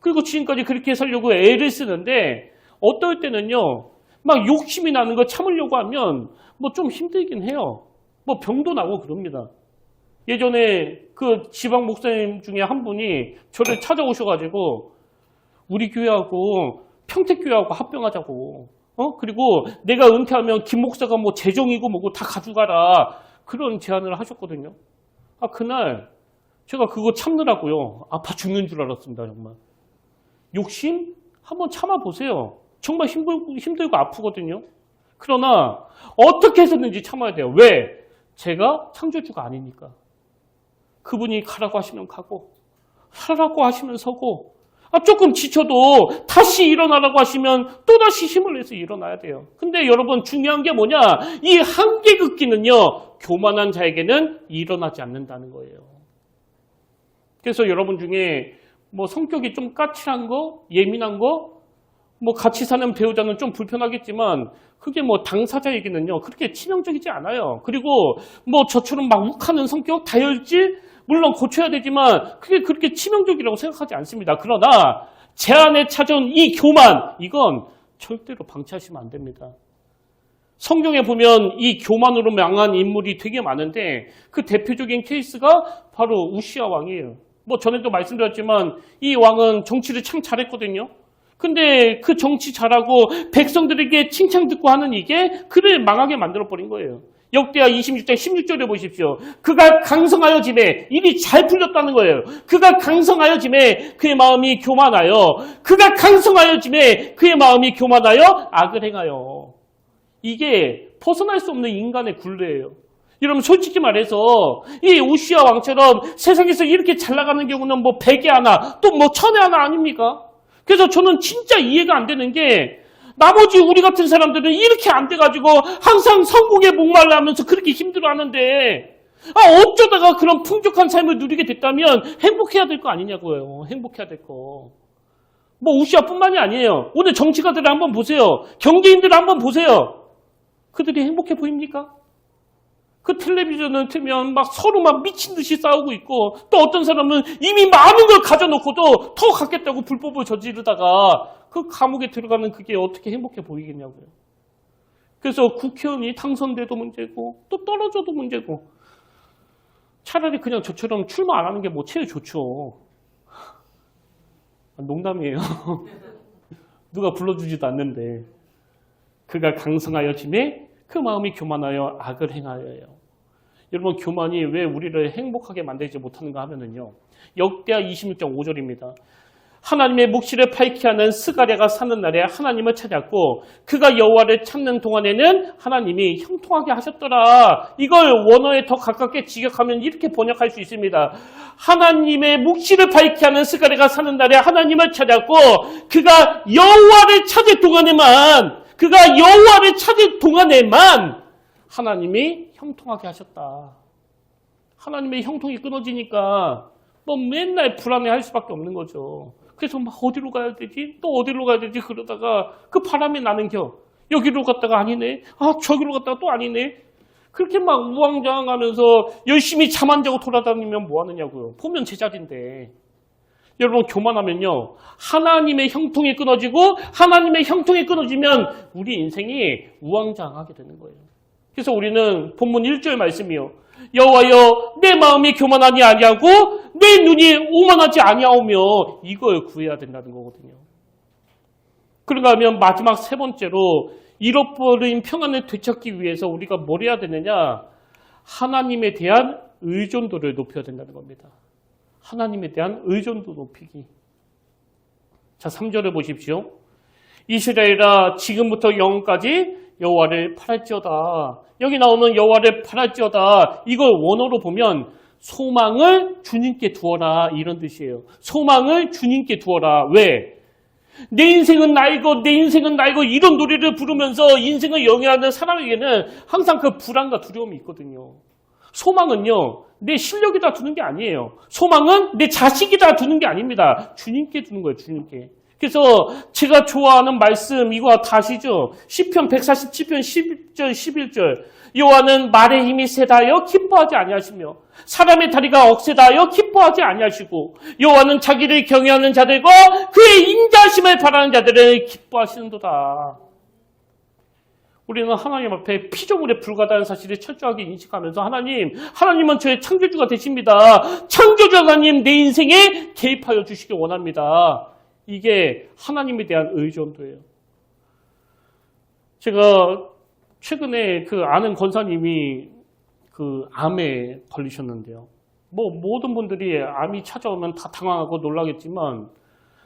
Speaker 1: 그리고 지금까지 그렇게 살려고 애를 쓰는데 어떨 때는요. 막 욕심이 나는 거 참으려고 하면 뭐 좀 힘들긴 해요. 뭐 병도 나고 그럽니다. 예전에 그 지방 목사님 중에 한 분이 저를 찾아오셔가지고 우리 교회하고 평택교회하고 합병하자고. 그리고 내가 은퇴하면 김 목사가 뭐 재정이고 뭐고 다 가져가라. 그런 제안을 하셨거든요. 그날 제가 그거 참느라고요. 아파 죽는 줄 알았습니다. 정말. 욕심? 한번 참아보세요. 정말 힘들고 아프거든요. 그러나 어떻게 해서든지 참아야 돼요. 왜? 제가 창조주가 아니니까. 그분이 가라고 하시면 가고 서라고 하시면 서고 조금 지쳐도 다시 일어나라고 하시면 또다시 힘을 내서 일어나야 돼요. 근데 여러분 중요한 게 뭐냐? 이 한계극기는요. 교만한 자에게는 일어나지 않는다는 거예요. 그래서 여러분 중에 뭐 성격이 좀 까칠한 거, 예민한 거, 뭐 같이 사는 배우자는 좀 불편하겠지만 그게 뭐 당사자에게는요. 그렇게 치명적이지 않아요. 그리고 뭐 저처럼 막 욱하는 성격, 다혈질 물론 고쳐야 되지만 그게 그렇게 치명적이라고 생각하지 않습니다. 그러나 제 안에 찾아온 이 교만, 이건 절대로 방치하시면 안 됩니다. 성경에 보면 이 교만으로 망한 인물이 되게 많은데 그 대표적인 케이스가 바로 우시야 왕이에요. 뭐 전에도 말씀드렸지만 이 왕은 정치를 참 잘했거든요. 근데 그 정치 잘하고 백성들에게 칭찬 듣고 하는 이게 그를 망하게 만들어버린 거예요. 역대하 26장 16절에 보십시오. 그가 강성하여 짐에 일이 잘 풀렸다는 거예요. 그가 강성하여 짐에 그의 마음이 교만하여 그가 강성하여 짐에 그의 마음이 교만하여 악을 행하여. 이게 벗어날 수 없는 인간의 굴레예요. 여러분 솔직히 말해서 이 우시야 왕처럼 세상에서 이렇게 잘 나가는 경우는 뭐 100에 하나 또 뭐 1000에 하나 아닙니까? 그래서 저는 진짜 이해가 안 되는 게 나머지 우리 같은 사람들은 이렇게 안 돼가지고 항상 성공에 목말라하면서 그렇게 힘들어하는데 어쩌다가 그런 풍족한 삶을 누리게 됐다면 행복해야 될 거 아니냐고요. 행복해야 될 거. 뭐 우시아뿐만이 아니에요. 오늘 정치가들을 한번 보세요. 경제인들을 한번 보세요. 그들이 행복해 보입니까? 그 텔레비전을 틀면 막 서로 막 미친 듯이 싸우고 있고 또 어떤 사람은 이미 많은 걸 가져놓고도 더 갖겠다고 불법을 저지르다가 그 감옥에 들어가는 그게 어떻게 행복해 보이겠냐고요. 그래서 국회의원이 당선돼도 문제고 또 떨어져도 문제고 차라리 그냥 저처럼 출마 안 하는 게 뭐 제일 좋죠. 농담이에요. 누가 불러주지도 않는데 그가 강성하여 짐에 그 마음이 교만하여 악을 행하여요. 여러분 교만이 왜 우리를 행복하게 만들지 못하는가 하면은요. 역대하 26장 5절입니다. 하나님의 묵시를 밝히 하는 스가랴가 사는 날에 하나님을 찾았고 그가 여호와를 찾는 동안에는 하나님이 형통하게 하셨더라. 이걸 원어에 더 가깝게 직역하면 이렇게 번역할 수 있습니다. 하나님의 묵시를 밝히 하는 스가랴가 사는 날에 하나님을 찾았고 그가 여호와를 찾을 동안에만 하나님이 형통하게 하셨다. 하나님의 형통이 끊어지니까 뭐 맨날 불안해할 수밖에 없는 거죠. 그래서 막 어디로 가야 되지? 또 어디로 가야 되지? 그러다가 그 바람이 나는 여기로 갔다가 아니네. 저기로 갔다가 또 아니네. 그렇게 막 우왕좌왕하면서 열심히 잠 안 자고 돌아다니면 뭐 하느냐고요. 보면 제자리인데. 여러분 교만하면요. 하나님의 형통이 끊어지고 하나님의 형통이 끊어지면 우리 인생이 우왕좌왕하게 되는 거예요. 그래서 우리는 본문 1절 말씀이요. 여호와여 내 마음이 교만하니 아니하고 내 눈이 오만하지 아니하오며 이걸 구해야 된다는 거거든요. 그런가 하면 마지막 세 번째로 잃어버린 평안을 되찾기 위해서 우리가 뭘 해야 되느냐? 하나님에 대한 의존도를 높여야 된다는 겁니다. 하나님에 대한 의존도 높이기. 자, 3절을 보십시오. 이스라엘아 지금부터 영원까지 여호와를 팔할지어다. 여기 나오는 여호와를 팔할지어다. 이걸 원어로 보면 소망을 주님께 두어라 이런 뜻이에요. 소망을 주님께 두어라. 왜? 내 인생은 나이고 내 인생은 나이고 이런 노래를 부르면서 인생을 영위하는 사람에게는 항상 그 불안과 두려움이 있거든요. 소망은요, 내 실력에다 두는 게 아니에요. 소망은 내 자식에다 두는 게 아닙니다. 주님께 두는 거예요, 주님께. 그래서 제가 좋아하는 말씀 이거 다 아시죠? 시편 147편 10절 11절. 여호와는 말의 힘이 세다하여 기뻐하지 아니하시며 사람의 다리가 억세다하여 기뻐하지 아니하시고 여호와는 자기를 경외하는 자들과 그의 인자심을 바라는 자들을 기뻐하시는도다. 우리는 하나님 앞에 피조물에 불과하다는 사실을 철저하게 인식하면서 하나님은 저의 창조주가 되십니다. 창조주 하나님 내 인생에 개입하여 주시기 원합니다. 이게 하나님에 대한 의존도예요. 제가 최근에 그 아는 권사님이 그 암에 걸리셨는데요. 뭐 모든 분들이 암이 찾아오면 다 당황하고 놀라겠지만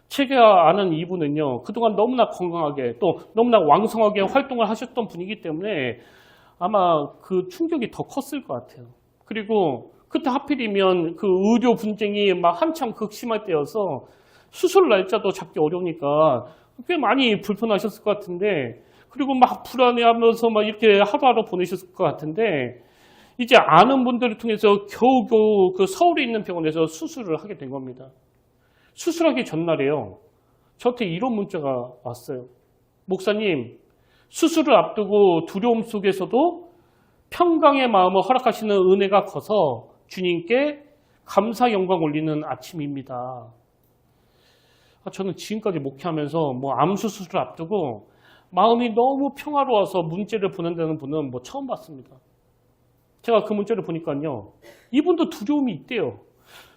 Speaker 1: 제가 아는 이분은요, 그동안 너무나 건강하게 또 너무나 왕성하게 활동을 하셨던 분이기 때문에 아마 그 충격이 더 컸을 것 같아요. 그리고 그때 하필이면 그 의료 분쟁이 막 한참 극심할 때여서 수술 날짜도 잡기 어려우니까 꽤 많이 불편하셨을 것 같은데, 그리고 막 불안해하면서 막 이렇게 하루하루 보내셨을 것 같은데, 이제 아는 분들을 통해서 겨우겨우 그 서울에 있는 병원에서 수술을 하게 된 겁니다. 수술하기 전날에요, 저한테 이런 문자가 왔어요. 목사님, 수술을 앞두고 두려움 속에서도 평강의 마음을 허락하시는 은혜가 커서 주님께 감사 영광 올리는 아침입니다. 저는 지금까지 목회하면서 뭐 암 수술을 앞두고 마음이 너무 평화로워서 문자를 보낸다는 분은 뭐 처음 봤습니다. 제가 그 문자를 보니까요, 이분도 두려움이 있대요.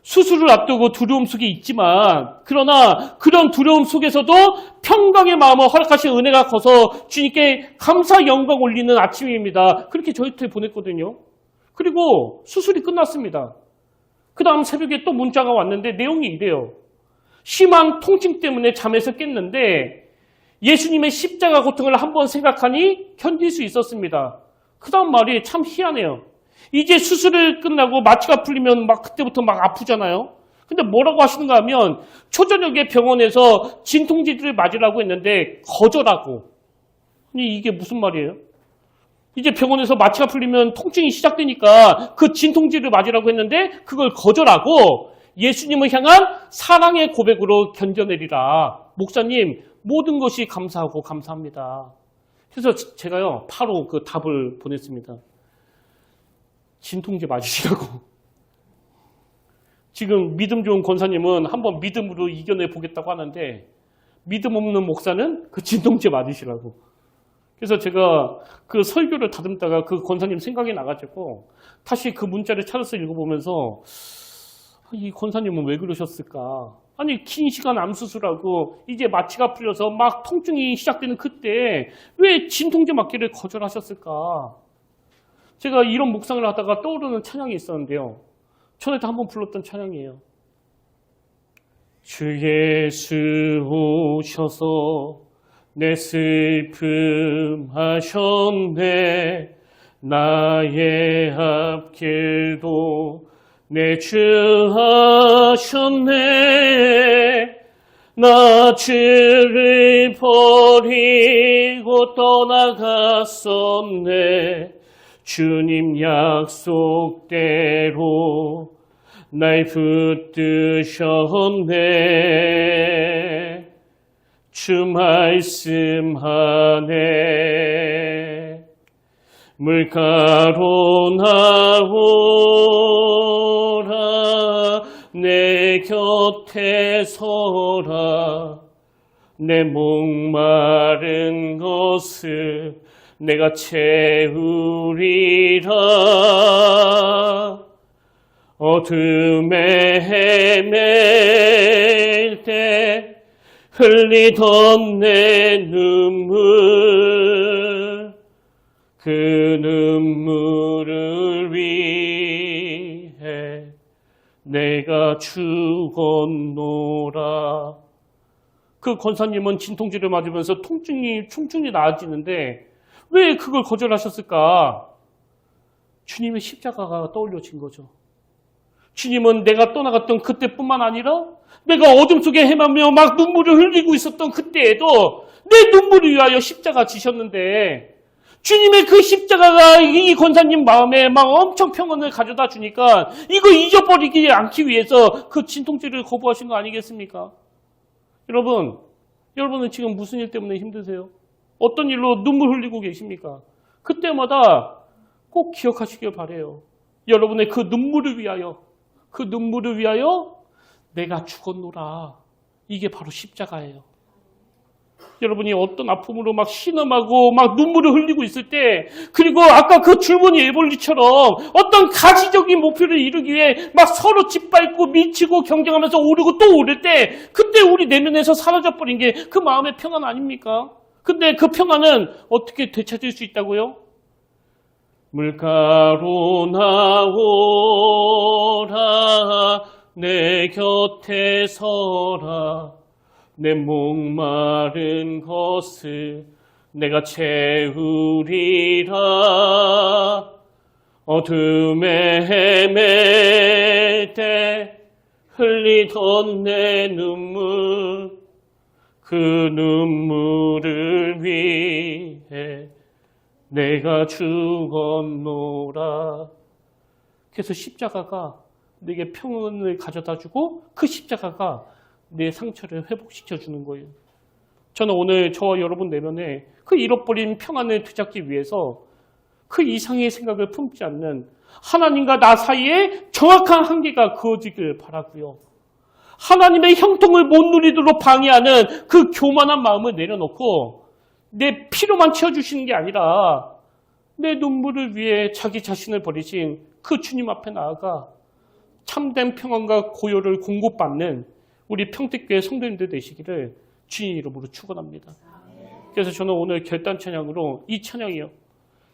Speaker 1: 수술을 앞두고 두려움 속에 있지만, 그러나 그런 두려움 속에서도 평강의 마음을 허락하신 은혜가 커서 주님께 감사 영광 올리는 아침입니다. 그렇게 저한테 보냈거든요. 그리고 수술이 끝났습니다. 그 다음 새벽에 또 문자가 왔는데 내용이 이래요. 심한 통증 때문에 잠에서 깼는데 예수님의 십자가 고통을 한번 생각하니 견딜 수 있었습니다. 그 다음 말이 참 희한해요. 이제 수술을 끝나고 마취가 풀리면 막 그때부터 막 아프잖아요. 근데 뭐라고 하시는가 하면 초저녁에 병원에서 진통제를 맞으라고 했는데 거절하고. 아니 이게 무슨 말이에요? 이제 병원에서 마취가 풀리면 통증이 시작되니까 그 진통제를 맞으라고 했는데 그걸 거절하고 예수님을 향한 사랑의 고백으로 견뎌내리라. 목사님, 모든 것이 감사하고 감사합니다. 그래서 제가요, 바로 그 답을 보냈습니다. 진통제 맞으시라고. 지금 믿음 좋은 권사님은 한번 믿음으로 이겨내 보겠다고 하는데 믿음 없는 목사는 그 진통제 맞으시라고. 그래서 제가 그 설교를 다듬다가 그 권사님 생각이 나가지고 다시 그 문자를 찾아서 읽어보면서 이 권사님은 왜 그러셨을까? 아니 긴 시간 암 수술하고 이제 마취가 풀려서 막 통증이 시작되는 그때 왜 진통제 맞기를 거절하셨을까? 제가 이런 묵상을 하다가 떠오르는 찬양이 있었는데요. 전에도 한번 불렀던 찬양이에요. 주 예수 오셔서 내 슬픔 하셨네. 나의 앞길도 내 주 하셨네. 나 주를 버리고 떠나갔었네. 주님 약속대로 날 붙드셨네. 주 말씀하네. 물가로 나오라. 내 곁에 서라. 내 목마른 것을 내가 채우리라. 어둠에 헤맬 때 흘리던 내 눈물, 그 눈물을 위해 내가 죽었노라. 그 권사님은 진통제를 맞으면서 통증이 충충히 나아지는데 왜 그걸 거절하셨을까? 주님의 십자가가 떠올려진 거죠. 주님은 내가 떠나갔던 그때뿐만 아니라 내가 어둠 속에 헤매며 막 눈물을 흘리고 있었던 그때에도 내 눈물을 위하여 십자가 지셨는데 주님의 그 십자가가 이 권사님 마음에 막 엄청 평안을 가져다 주니까 이거 잊어버리지 않기 위해서 그 진통제를 거부하신 거 아니겠습니까? 여러분은 지금 무슨 일 때문에 힘드세요? 어떤 일로 눈물 흘리고 계십니까? 그때마다 꼭 기억하시길 바라요. 여러분의 그 눈물을 위하여 내가 죽었노라. 이게 바로 십자가예요. 여러분이 어떤 아픔으로 막 신음하고 막 눈물을 흘리고 있을 때, 그리고 아까 그 줄무늬 애벌리처럼 어떤 가시적인 목표를 이루기 위해 막 서로 짓밟고 미치고 경쟁하면서 오르고 또 오를 때, 그때 우리 내면에서 사라져버린 게 그 마음의 평안 아닙니까? 근데 그 평안은 어떻게 되찾을 수 있다고요? 물가로 나오라, 내 곁에 서라, 내 목마른 것을 내가 채우리라. 어둠에 헤맬 때 흘리던 내 눈물, 그 눈물을 위해 내가 죽었노라. 그래서 십자가가 내게 평안을 가져다주고 그 십자가가 내 상처를 회복시켜주는 거예요. 저는 오늘 저와 여러분 내면에 그 잃어버린 평안을 되찾기 위해서 그 이상의 생각을 품지 않는 하나님과 나 사이에 정확한 한계가 그어지길 바라고요. 하나님의 형통을 못 누리도록 방해하는 그 교만한 마음을 내려놓고 내 피로만 채워주시는 게 아니라 내 눈물을 위해 자기 자신을 버리신 그 주님 앞에 나아가 참된 평안과 고요를 공급받는 우리 평택교회 성도님들 되시기를 주님 이름으로 축원합니다. 그래서 저는 오늘 결단 찬양으로 이 찬양이요.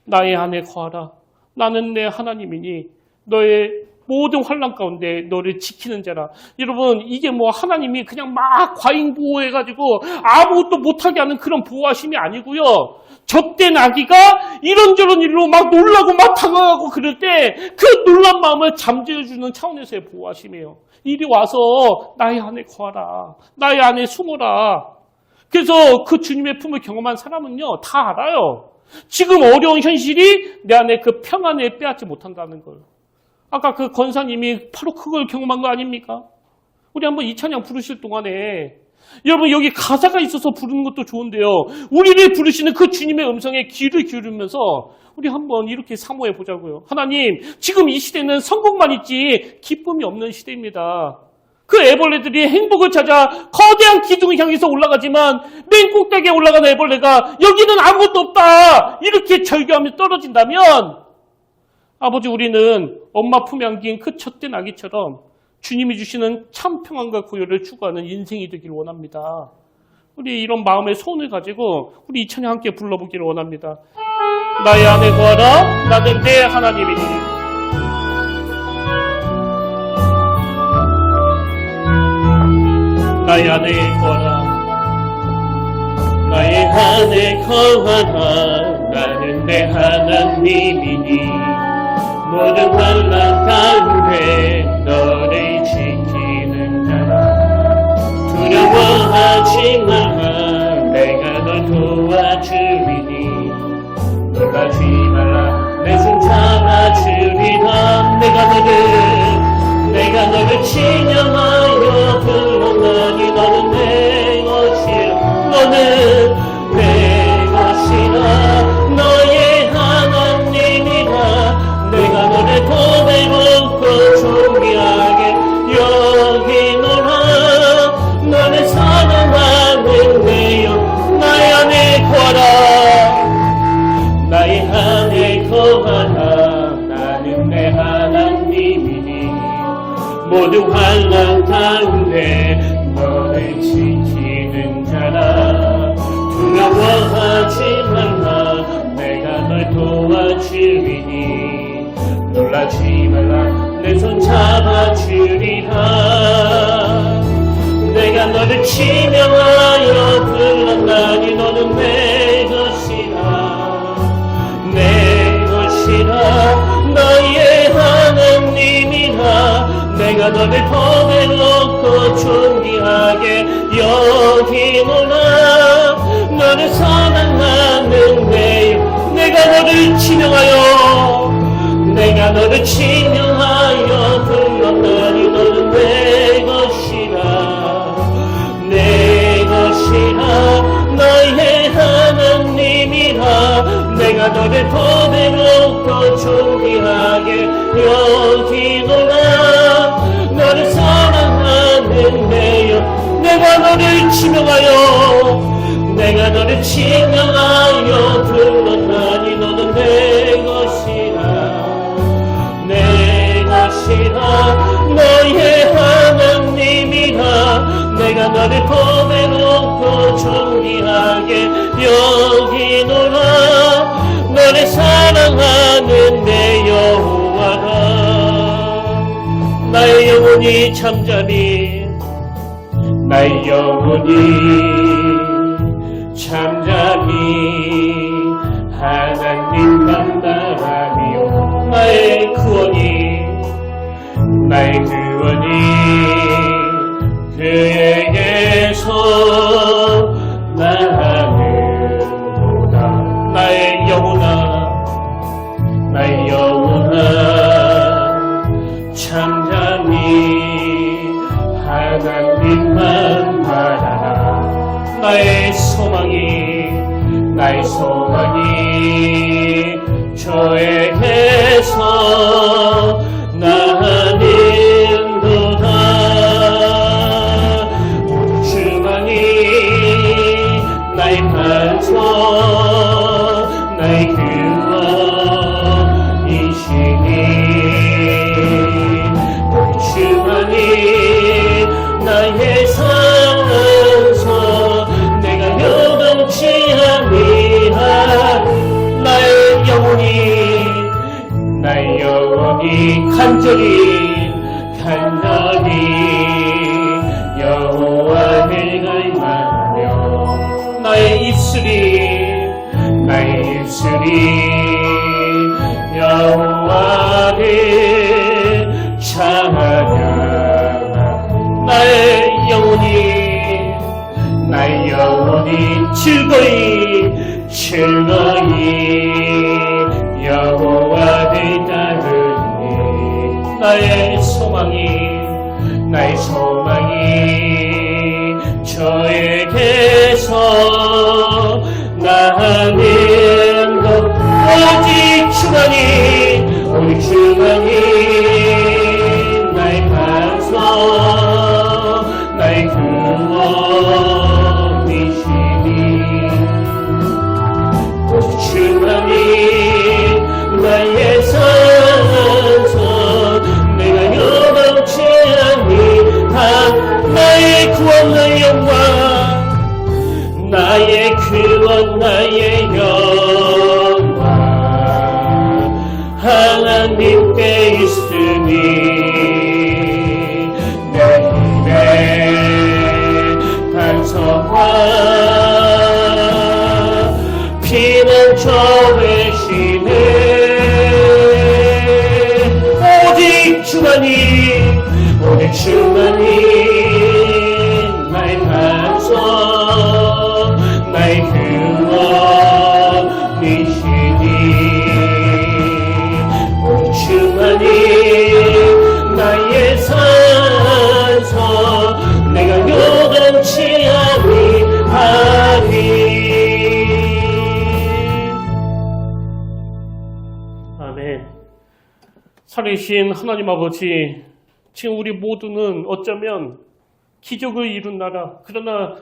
Speaker 1: 나의 안에 거하라. 나는 내 하나님이니 너의 모든 환난 가운데 너를 지키는 자라. 여러분, 이게 뭐 하나님이 그냥 막 과잉 보호해가지고 아무것도 못하게 하는 그런 보호하심이 아니고요. 적된 아기가 이런저런 일로 막 놀라고 막 당황하고 그럴 때 그 놀란 마음을 잠재워주는 차원에서의 보호하심이에요. 이리 와서 나의 안에 거하라. 나의 안에 숨어라. 그래서 그 주님의 품을 경험한 사람은요, 다 알아요. 지금 어려운 현실이 내 안에 그 평안을 빼앗지 못한다는 걸. 아까 그 권사님이 바로 그걸 경험한 거 아닙니까? 우리 한번 이 찬양 부르실 동안에 여러분 여기 가사가 있어서 부르는 것도 좋은데요. 우리를 부르시는 그 주님의 음성에 귀를 기울이면서 우리 한번 이렇게 사모해 보자고요. 하나님, 지금 이 시대는 성공만 있지 기쁨이 없는 시대입니다. 그 애벌레들이 행복을 찾아 거대한 기둥을 향해서 올라가지만 맨 꼭대기에 올라가는 애벌레가 여기는 아무것도 없다 이렇게 절규하며 떨어진다면 아버지, 우리는 엄마 품에 안긴 그 젖된 아기처럼 주님이 주시는 참 평안과 고요를 추구하는 인생이 되길 원합니다. 우리 이런 마음의 소원을 가지고 우리 이 찬양 함께 불러보기를 원합니다. 나의 안에 거하라. 나는 내 하나님이니. 나의 안에 거하라. 나의 안에 거하라. 나는 내 하나님이니. 모든 환난 가운데 너를 지키는 자라. 두려워하지 마라. 내가 널 도와주리니. 놀라지 말라. 내 손 잡아주리라. 내가 너를 진영하여 불렀나니 너는 내 것이라. 너는 내 것이라. 너의 하나님이라. 내가 너를 고백하고 존귀하게 여기노라. 너를 사랑하는 내 영 나의 안에 거하라. 나의 안에 거하라. 나는 내 하나님이니. 모든 환난 가운데 너를 지키는 자라. 두려워하지 말라. 내가 널 도와주리니. 놀라지 말라. 내 손 잡아주리라. 내가 너를 지명하여 불렀나니 너는 내 것이라. 내 것이라. 너의 하나님이라. 내가 너를 법에 놓고 존귀하게 여기노라. 너를 사랑하는 내가 너를 지명하여 불렀나니 너는 내 것이라 너의 하나님이라. 내가 너를 법에 놓고 존귀하게 여기노라. 너를 사랑하는 내가 너를 지명하여 불렀나니 너는 내 것이라 너의 하나님이라. 내가 너를 법에 놓고 존귀하게 여기노라. 너를 사랑하는 내 여호와라. 나의 영혼이 잠잠히 하나님만 바라며 나의 구원이 그에게서 나는도다. 나의 영혼아 잠잠히 하나님만 바라라. 나의 소망이 저에게서 나는도다. 주만이 나의 반석 나의 구원이시니 주만이 나의 산소 내가 요동치 아니하. 나의 영혼이 간절히 여호와를 갈망하며 나의 입술이 여호와를 찬양하라. 나의 영혼이 즐거이 여호와를 따르니. 나의 소망이 저에게서 나는 것 오직 주만이 나의 반석 나의 구원이시니. 주만이 나의 산소 내가 요동치 아니한 나의 구원 나의 영광 나의 구원 나의 영광 하나님께 있으니. 내 힘의 반석과 피난처 되시네. 오직 주만이 나의 반석 나의 구원이시니. 오직 주만이 나의 산소 내가 요동치 아니하리. 아멘. 살아계신 하나님 아버지, 지금 우리 모두는 어쩌면 기적을 이룬 나라, 그러나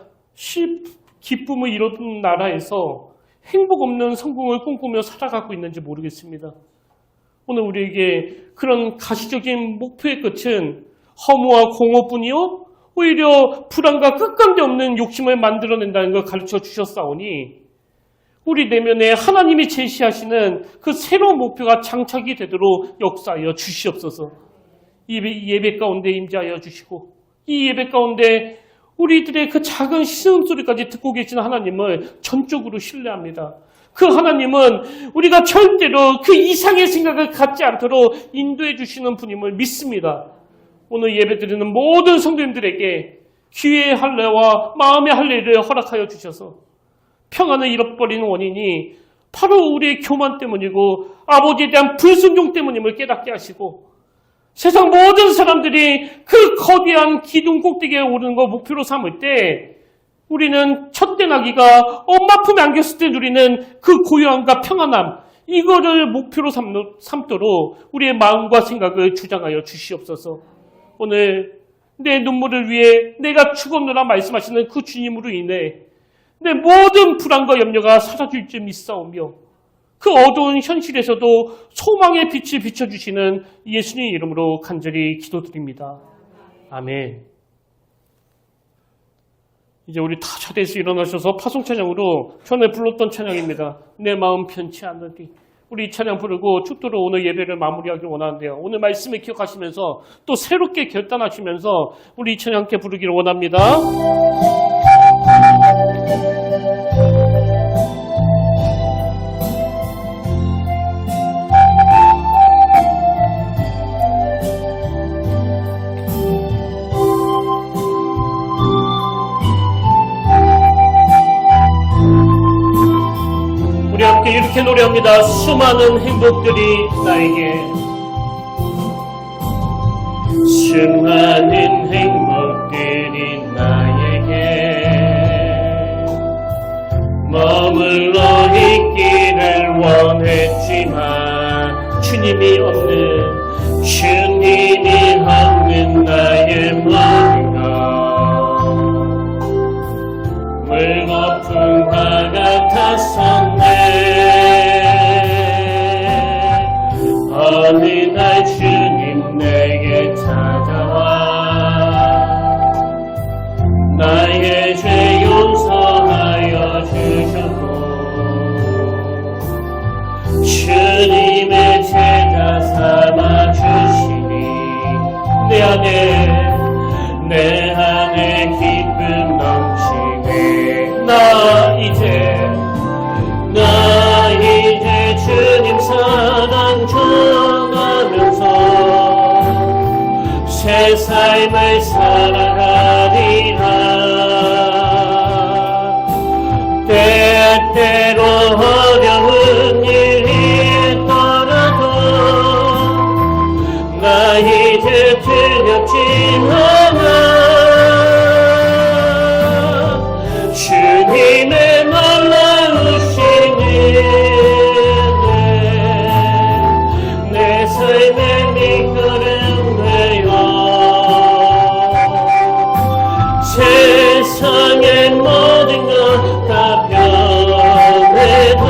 Speaker 1: 기쁨을 이룬 나라에서 행복 없는 성공을 꿈꾸며 살아가고 있는지 모르겠습니다. 오늘 우리에게 그런 가시적인 목표의 끝은 허무와 공허뿐이요 오히려 불안과 끝감대 없는 욕심을 만들어낸다는 걸 가르쳐 주셨사오니 우리 내면에 하나님이 제시하시는 그 새로운 목표가 장착이 되도록 역사하여 주시옵소서. 이 예배 가운데 임재하여 주시고 이 예배 가운데 우리들의 그 작은 시음소리까지 듣고 계신 하나님을 전적으로 신뢰합니다. 그 하나님은 우리가 절대로 그 이상의 생각을 갖지 않도록 인도해 주시는 분임을 믿습니다. 오늘 예배드리는 모든 성도님들에게 귀의 할례와 마음의 할례를 허락하여 주셔서 평안을 잃어버리는 원인이 바로 우리의 교만 때문이고 아버지에 대한 불순종 때문임을 깨닫게 하시고 세상 모든 사람들이 그 거대한 기둥 꼭대기에 오르는 거 목표로 삼을 때 우리는 첫째 나기가 엄마 품에 안겼을 때 누리는 그 고요함과 평안함 이거를 목표로 삼도록 우리의 마음과 생각을 주장하여 주시옵소서. 오늘 내 눈물을 위해 내가 죽었노라 말씀하시는 그 주님으로 인해 내 모든 불안과 염려가 사라질 줄 믿사오며 그 어두운 현실에서도 소망의 빛을 비춰주시는 예수님 이름으로 간절히 기도드립니다. 아멘. 이제 우리 다 자리에서 일어나셔서 파송찬양으로 전에 불렀던 찬양입니다. 내 마음 편치 않으리. 우리 이 찬양 부르고 축도로 오늘 예배를 마무리하길 원하는데요. 오늘 말씀을 기억하시면서 또 새롭게 결단하시면서 우리 이 찬양 함께 부르기를 원합니다. 우리 함께 이렇게 노래합니다. 수많은 행복들이 나에게 수많은 행복들이 나에게 머물러 있기를 원했지만 주님이 없는 나의 마음과 물거품과 같았었네. 어느 날 주님 내게 찾아와 나의 죄 용서하여 주셨고 주님의 제자 삼아 주시니 내 안에 기쁨 넘치네. 나 이제 주님 사랑 전하면서 새 삶을 살아가리라. 때때로 어려운 일이 있더라도 나 이제 두렵지 않아. 주님의 놀라우시니 내 삶의 밑거름 되어 세상의 모든 것 다 변해도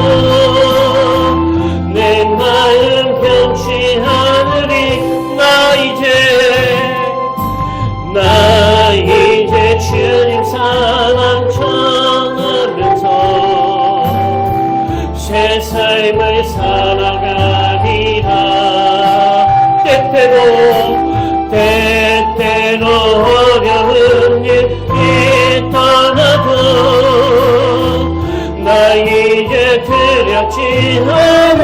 Speaker 1: 내 마음 변치 않으리. 나 이제 주님 사랑 전하면서 새 삶을 살아가리라. 때때로 어려운 일이 있더라도 나 이제 두렵지 않아.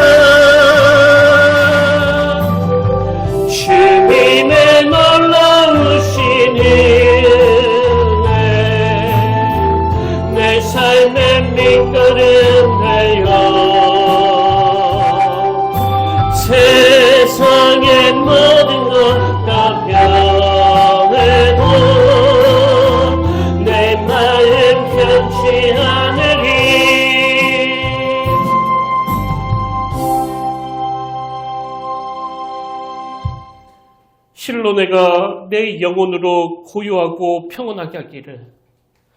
Speaker 1: 주님의 놀라우신 은혜 내 삶의 밑거름 되어 세상의 모든 것 다 변해도 내 마음 편치 않으리. 실로 내가 내 영혼으로 고요하고 평온하게 하기를,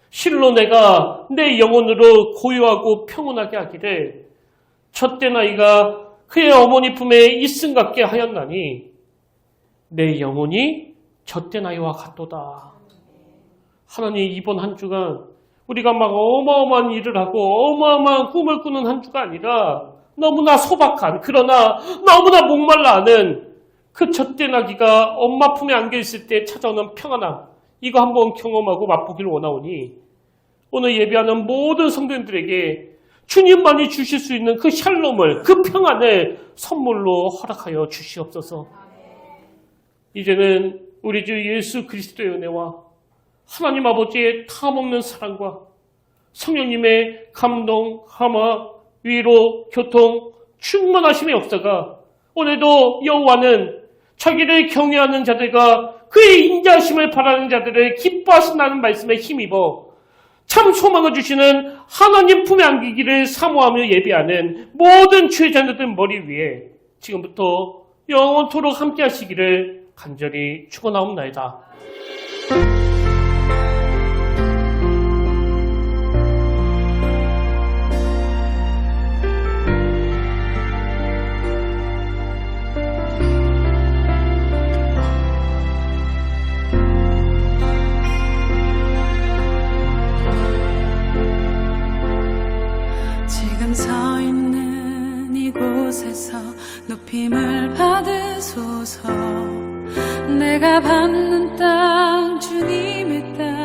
Speaker 1: 실로 내가 내 영혼으로 고요하고 평온하게 하기를 첫째 나이가 그의 어머니 품에 있음 같게 하였나니 내 영혼이 첫째 나이와 같도다. 하나님, 이번 한 주간 우리가 막 어마어마한 일을 하고 어마어마한 꿈을 꾸는 한 주가 아니라 너무나 소박한, 그러나 너무나 목말라 하는 그 첫째 나기가 엄마 품에 안겨있을 때 찾아오는 평안함, 이거 한번 경험하고 맛보기를 원하오니 오늘 예배하는 모든 성도님들에게 주님만이 주실 수 있는 그 샬롬을, 그 평안을 선물로 허락하여 주시옵소서. 이제는 우리 주 예수 그리스도의 은혜와 하나님 아버지의 탐없는 사랑과 성령님의 감동, 함화, 위로, 교통, 충만하심의 역사가 오늘도 여호와는 자기를 경외하는 자들과 그의 인자하심을 바라는 자들을 기뻐하신다는 말씀에 힘입어 참 소망을 주시는 하나님 품에 안기기를 사모하며 예배하는 모든 주의 자녀들 머리 위에 지금부터 영원토록 함께 하시기를 간절히 축원하옵나이다.
Speaker 2: 지금 서 있는 이곳에서 높임을 받으소서. 내가 받는 땅 주님의 땅